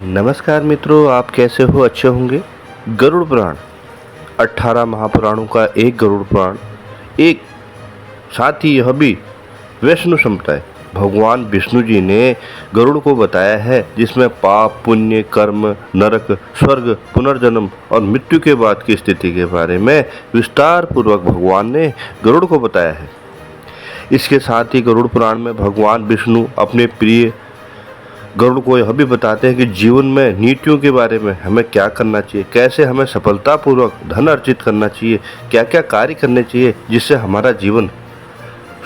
नमस्कार मित्रों, आप कैसे हो? अच्छे होंगे। गरुड़ पुराण 18 महापुराणों का एक गरुड़ पुराण, एक साथ ही यह भी विष्णु संप्रदाय भगवान विष्णु जी ने गरुड़ को बताया है, जिसमें पाप, पुण्य, कर्म, नरक, स्वर्ग, पुनर्जन्म और मृत्यु के बाद की स्थिति के बारे में विस्तार पूर्वक भगवान ने गरुड़ को बताया है। इसके साथ ही गरुड़ पुराण में भगवान विष्णु अपने प्रिय गरुड़ को यह भी बताते हैं कि जीवन में नीतियों के बारे में हमें क्या करना चाहिए, कैसे हमें सफलतापूर्वक धन अर्जित करना चाहिए, क्या क्या कार्य करने चाहिए जिससे हमारा जीवन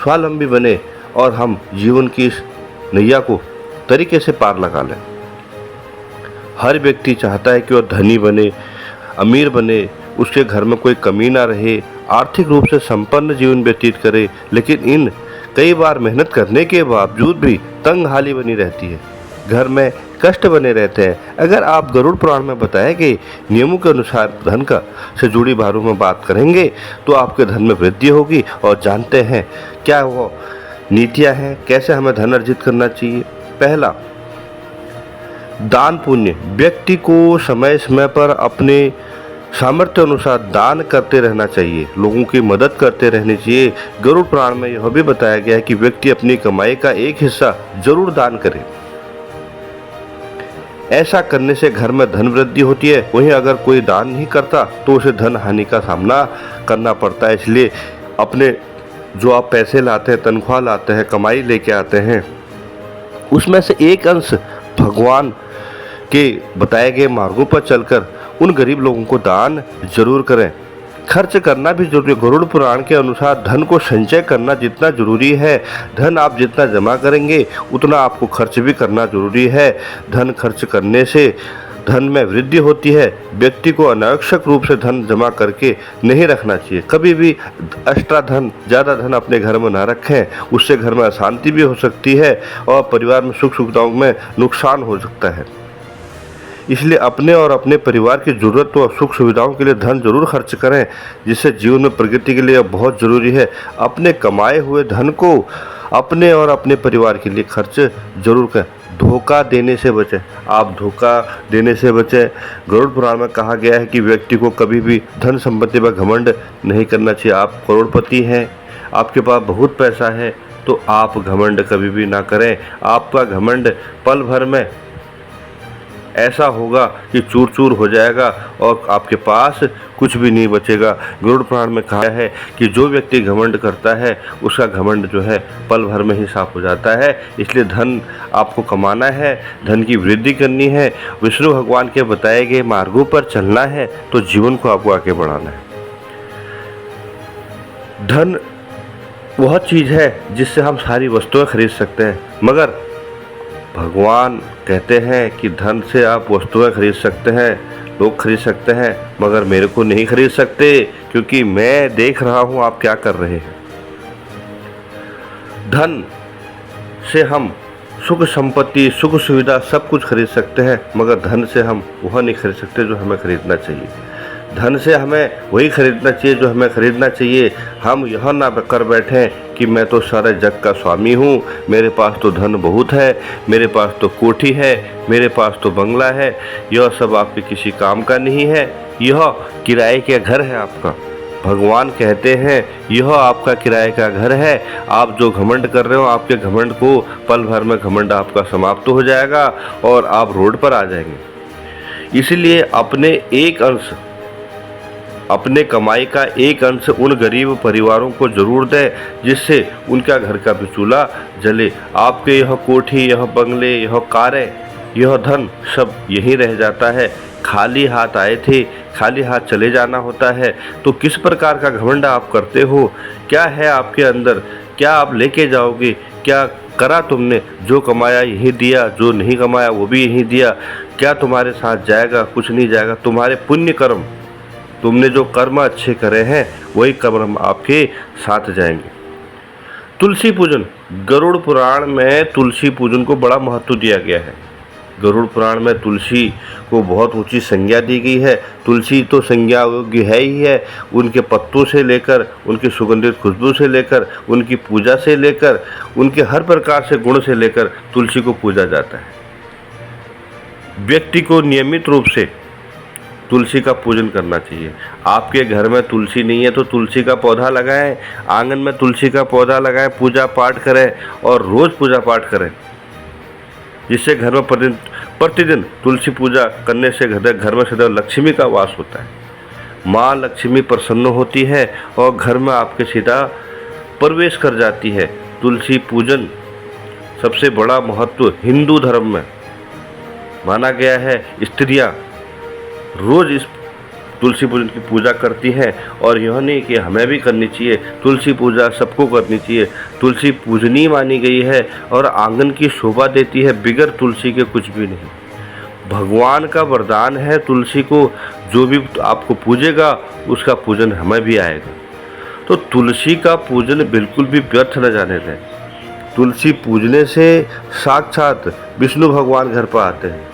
स्वावलंबी बने और हम जीवन की इस नैया को तरीके से पार लगा लें। हर व्यक्ति चाहता है कि वह धनी बने, अमीर बने, उसके घर में कोई कमी ना रहे, आर्थिक रूप से संपन्न जीवन व्यतीत करे, लेकिन इन कई बार मेहनत करने के बावजूद भी तंगहाली बनी रहती है, घर में कष्ट बने रहते हैं। अगर आप गरुड़ पुराण में बताए गए नियमों के अनुसार धन का से जुड़ी बातों में बात करेंगे तो आपके धन में वृद्धि होगी। और जानते हैं क्या वो नीतियां हैं, कैसे हमें धन अर्जित करना चाहिए। पहला, दान पुण्य। व्यक्ति को समय समय पर अपने सामर्थ्य अनुसार दान करते रहना चाहिए, लोगों की मदद करते रहनी चाहिए। गरुड़ पुराण में यह भी बताया गया है कि व्यक्ति अपनी कमाई का एक हिस्सा जरूर दान करे। ऐसा करने से घर में धन वृद्धि होती है। वहीं अगर कोई दान नहीं करता तो उसे धन हानि का सामना करना पड़ता है। इसलिए अपने जो आप पैसे लाते हैं, तनख्वाह लाते हैं, कमाई लेके आते हैं, उसमें से एक अंश भगवान के बताए गए मार्गों पर चलकर उन गरीब लोगों को दान जरूर करें। खर्च करना भी जरूरी है। गरुड़ पुराण के अनुसार धन को संचय करना जितना जरूरी है, धन आप जितना जमा करेंगे उतना आपको खर्च भी करना जरूरी है। धन खर्च करने से धन में वृद्धि होती है। व्यक्ति को अनावश्यक रूप से धन जमा करके नहीं रखना चाहिए। कभी भी एक्स्ट्रा धन, ज़्यादा धन अपने घर में ना रखें, उससे घर में अशांति भी हो सकती है और परिवार में सुख सुविधाओं में नुकसान हो सकता है। इसलिए अपने और अपने परिवार की ज़रूरत और सुख सुविधाओं के लिए धन जरूर खर्च करें, जिससे जीवन में प्रगति के लिए बहुत ज़रूरी है। अपने कमाए हुए धन को अपने और अपने परिवार के लिए खर्च जरूर करें। धोखा देने से बचें। आप धोखा देने से बचें। गरुड़ पुराण में कहा गया है कि व्यक्ति को कभी भी धन संपत्ति पर घमंड नहीं करना चाहिए। आप करोड़पति हैं, आपके पास बहुत पैसा है, तो आप घमंड कभी भी ना करें। आपका घमंड पल भर में ऐसा होगा कि चूर चूर हो जाएगा और आपके पास कुछ भी नहीं बचेगा। गरुड़ पुराण में कहा है कि जो व्यक्ति घमंड करता है उसका घमंड जो है पल भर में ही साफ हो जाता है। इसलिए धन आपको कमाना है, धन की वृद्धि करनी है, विष्णु भगवान के बताए गए मार्गों पर चलना है, तो जीवन को आपको आगे बढ़ाना है। धन वह चीज़ है जिससे हम सारी वस्तुएं खरीद सकते हैं, मगर भगवान कहते हैं कि धन से आप वस्तुएं खरीद सकते हैं, लोग खरीद सकते हैं, मगर मेरे को नहीं खरीद सकते, क्योंकि मैं देख रहा हूं आप क्या कर रहे हैं। धन से हम सुख संपत्ति, सुख सुविधा सब कुछ खरीद सकते हैं, मगर धन से हम वह नहीं खरीद सकते जो हमें खरीदना चाहिए। धन से हमें वही खरीदना चाहिए जो हमें खरीदना चाहिए। हम यह ना कर बैठें कि मैं तो सारे जग का स्वामी हूँ, मेरे पास तो धन बहुत है, मेरे पास तो कोठी है, मेरे पास तो बंगला है। यह सब आपके किसी काम का नहीं है। यह किराए का घर है आपका। भगवान कहते हैं यह आपका किराए का घर है। आप जो घमंड कर रहे हो, आपके घमंड को पल भर में घमंड आपका समाप्त हो जाएगा और आप रोड पर आ जाएंगे। इसलिए अपने कमाई का एक अंश उन गरीब परिवारों को जरूर दें, जिससे उनका घर का भी चूल्हा जले। आपके यह कोठी, यह बंगले, यह कारें, यह धन सब यहीं रह जाता है। खाली हाथ आए थे, खाली हाथ चले जाना होता है। तो किस प्रकार का घमंड आप करते हो? क्या है आपके अंदर? क्या आप लेके जाओगे? क्या करा तुमने? जो कमाया यही दिया, जो नहीं कमाया वो भी यही दिया। क्या तुम्हारे साथ जाएगा? कुछ नहीं जाएगा। तुम्हारे पुण्य कर्म, तुमने जो कर्म अच्छे करे हैं वही कर्म आपके साथ जाएंगे। तुलसी पूजन। गरुड़ पुराण में तुलसी पूजन को बड़ा महत्व दिया गया है। गरुड़ पुराण में तुलसी को बहुत ऊंची संज्ञा दी गई है। तुलसी तो संज्ञा योग्य है ही है। उनके पत्तों से लेकर, उनकी सुगंधित खुशबू से लेकर, उनकी पूजा से लेकर, उनके हर प्रकार से गुण से लेकर तुलसी को पूजा जाता है। व्यक्ति को नियमित रूप से तुलसी का पूजन करना चाहिए। आपके घर में तुलसी नहीं है तो तुलसी का पौधा लगाएं, आंगन में तुलसी का पौधा लगाएं, पूजा पाठ करें और रोज़ पूजा पाठ करें, जिससे घर में प्रतिदिन तुलसी पूजा करने से घर में सदैव लक्ष्मी का वास होता है। माँ लक्ष्मी प्रसन्न होती है और घर में आपके सीधा प्रवेश कर जाती है। तुलसी पूजन सबसे बड़ा महत्व हिंदू धर्म में माना गया है। स्त्रियां रोज़ इस तुलसी पूजन की पूजा करती हैं और यह नहीं कि हमें भी करनी चाहिए, तुलसी पूजा सबको करनी चाहिए। तुलसी पूजनीय मानी गई है और आंगन की शोभा देती है, बिगर तुलसी के कुछ भी नहीं। भगवान का वरदान है तुलसी को, जो भी आपको पूजेगा उसका पूजन हमें भी आएगा। तो तुलसी का पूजन बिल्कुल भी व्यर्थ न जाने दें। तुलसी पूजने से साक्षात विष्णु भगवान घर पर आते हैं,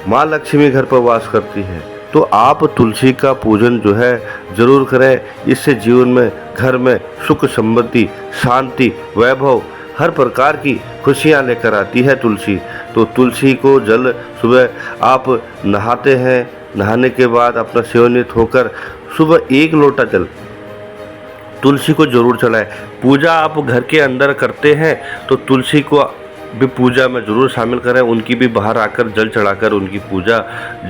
माँ लक्ष्मी घर पर वास करती है। तो आप तुलसी का पूजन जो है ज़रूर करें। इससे जीवन में, घर में सुख समृद्धि, शांति, वैभव, हर प्रकार की खुशियाँ लेकर आती है तुलसी। तो तुलसी को जल सुबह आप नहाते हैं, नहाने के बाद अपना सेवनित होकर सुबह 1 लोटा जल तुलसी को जरूर चढ़ाएं। पूजा आप घर के अंदर करते हैं तो तुलसी को भी पूजा में ज़रूर शामिल करें, उनकी भी बाहर आकर जल चढ़ाकर उनकी पूजा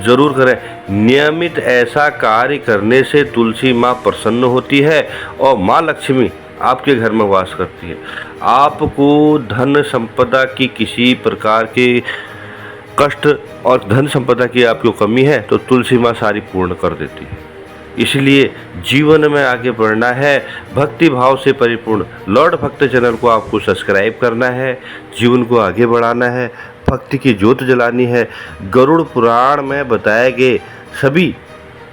ज़रूर करें। नियमित ऐसा कार्य करने से तुलसी माँ प्रसन्न होती है और माँ लक्ष्मी आपके घर में वास करती है। आपको धन संपदा की किसी प्रकार के कष्ट और धन संपदा की आपको कमी है तो तुलसी माँ सारी पूर्ण कर देती है। इसलिए जीवन में आगे बढ़ना है भक्ति भाव से परिपूर्ण लॉर्ड भक्त चैनल को आपको सब्सक्राइब करना है, जीवन को आगे बढ़ाना है, भक्ति की ज्योत जलानी है। गरुड़ पुराण में बताए गए सभी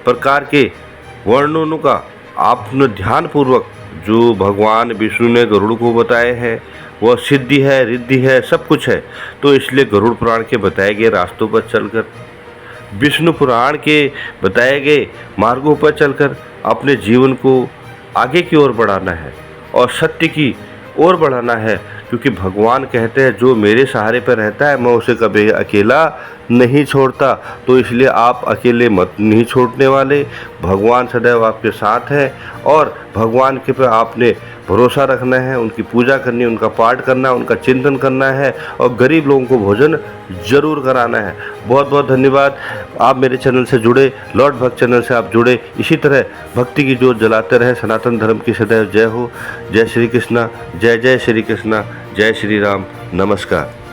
प्रकार के वर्णनों का आपने ध्यानपूर्वक, जो भगवान विष्णु ने गरुड़ को बताए हैं वह सिद्धि है, रिद्धि है, सब कुछ है। तो इसलिए गरुड़ पुराण के बताए गए रास्तों पर चलकर, विष्णु पुराण के बताए गए मार्गों पर चलकर अपने जीवन को आगे की ओर बढ़ाना है और सत्य की ओर बढ़ाना है। क्योंकि भगवान कहते हैं जो मेरे सहारे पर रहता है मैं उसे कभी अकेला नहीं छोड़ता। तो इसलिए आप अकेले मत नहीं छोड़ने वाले, भगवान सदैव आपके साथ है और भगवान के पे आपने भरोसा रखना है, उनकी पूजा करनी है, उनका पाठ करना है, उनका चिंतन करना है और गरीब लोगों को भोजन जरूर कराना है। बहुत बहुत धन्यवाद। आप मेरे चैनल से जुड़े, लॉर्ड भक्त चैनल से आप जुड़े, इसी तरह भक्ति की ज्योत जलाते रहे। सनातन धर्म की सदैव जय हो। जय श्री कृष्णा, जय जय श्री कृष्णा, जय श्री राम, नमस्कार।